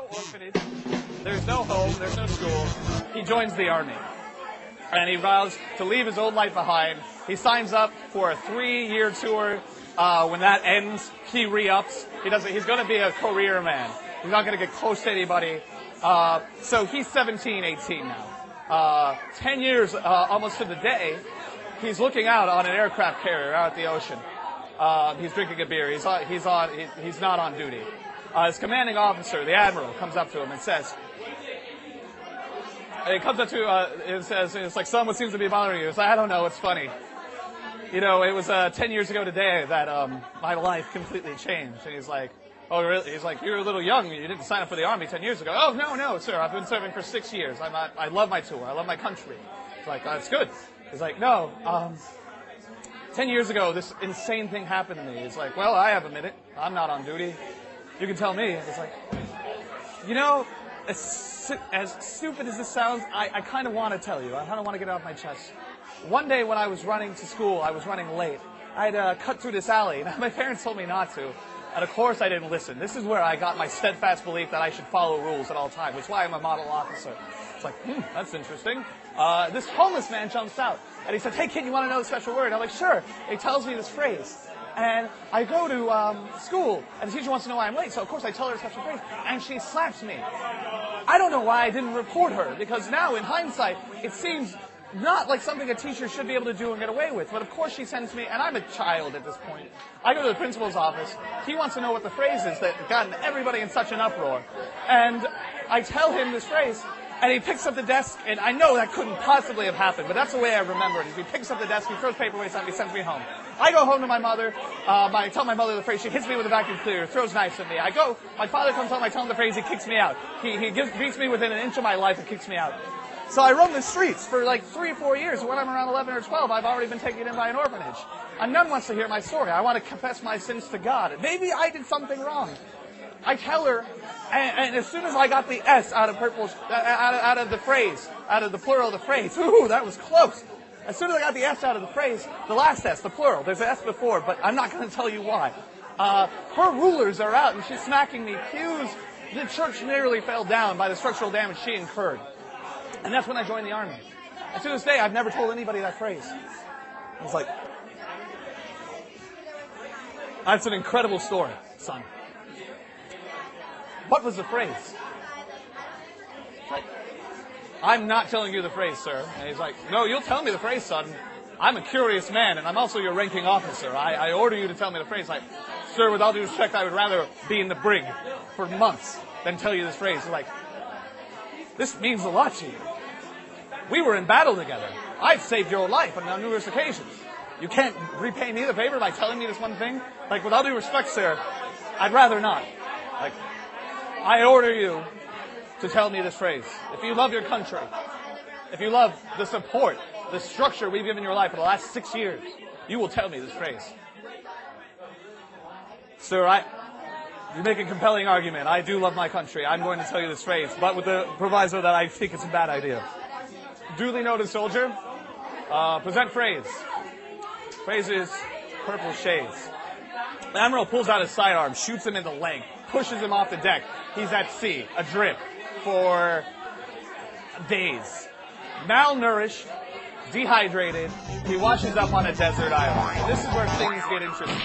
no orphanage, there's no home, there's no school. He joins the army. And he vows to leave his old life behind. He signs up for a 3-year tour. When that ends, he re-ups. He's going to be a career man. He's not going to get close to anybody. So he's 17, 18 now. 10 years, almost to the day, he's looking out on an aircraft carrier out at the ocean. He's drinking a beer. He's not on duty. His commanding officer, the admiral, comes up to him and says, it's like, son, what seems to be bothering you? It's like, I don't know, it's funny. You know, it was 10 years ago today that my life completely changed. And he's like, oh, really? He's like, you're a little young. You didn't sign up for the army 10 years ago. Oh, no, sir. I've been serving for 6 years. I love my tour. I love my country. It's like, that's good. He's like, no, 10 years ago, this insane thing happened to me. It's like, well, I have a minute. I'm not on duty. You can tell me. It's like, you know, as stupid as this sounds, I kind of want to tell you. I kind of want to get it off my chest. One day when I was running to school, I was running late. I had cut through this alley. Now, my parents told me not to. And of course I didn't listen. This is where I got my steadfast belief that I should follow rules at all times, which is why I'm a model officer. It's like, that's interesting. This homeless man jumps out. And he said, hey, kid, you want to know the special word? I'm like, sure. And he tells me this phrase. And I go to school, and the teacher wants to know why I'm late, so of course I tell her a special phrase, and she slaps me. I don't know why I didn't report her, because now, in hindsight, it seems not like something a teacher should be able to do and get away with. But of course she sends me, and I'm a child at this point. I go to the principal's office. He wants to know what the phrase is that got everybody in such an uproar. And I tell him this phrase, and he picks up the desk, and I know that couldn't possibly have happened, but that's the way I remember it. He picks up the desk, he throws paperweights at me, sends me home. I go home to my mother. I tell my mother the phrase. She hits me with a vacuum cleaner, throws knives at me. My father comes home, I tell him the phrase, he kicks me out. He beats me within an inch of my life and kicks me out. So I roam the streets for like 3 or 4 years. When I'm around 11 or 12, I've already been taken in by an orphanage. And none wants to hear my story. I want to confess my sins to God. Maybe I did something wrong. I tell her, and as soon as I got the S out of out of the phrase, out of the plural of the phrase, ooh, that was close. As soon as I got the S out of the phrase, the last S, the plural, there's an S before, but I'm not going to tell you why. Her rulers are out, and she's smacking me. Pews, the church nearly fell down by the structural damage she incurred. And that's when I joined the army. And to this day, I've never told anybody that phrase. I was like, that's an incredible story, son. What was the phrase? Like, I'm not telling you the phrase, sir. And he's like, no, you'll tell me the phrase, son. I'm a curious man, and I'm also your ranking officer. I order you to tell me the phrase. Like, sir, with all due respect, I would rather be in the brig for months than tell you this phrase. Like, this means a lot to you. We were in battle together. I've saved your life on numerous occasions. You can't repay me the favor by telling me this one thing? Like, with all due respect, sir, I'd rather not. Like, I order you to tell me this phrase. If you love your country, if you love the support, the structure we've given your life for the last 6 years, you will tell me this phrase. Sir, you make a compelling argument. I do love my country. I'm going to tell you this phrase, but with the proviso that I think it's a bad idea. Duly noted, soldier. Present phrase. Phrase is purple shades. The admiral pulls out his sidearm, shoots him in the leg, pushes him off the deck. He's at sea, adrift, for days. Malnourished, dehydrated, he washes up on a desert island. This is where things get interesting.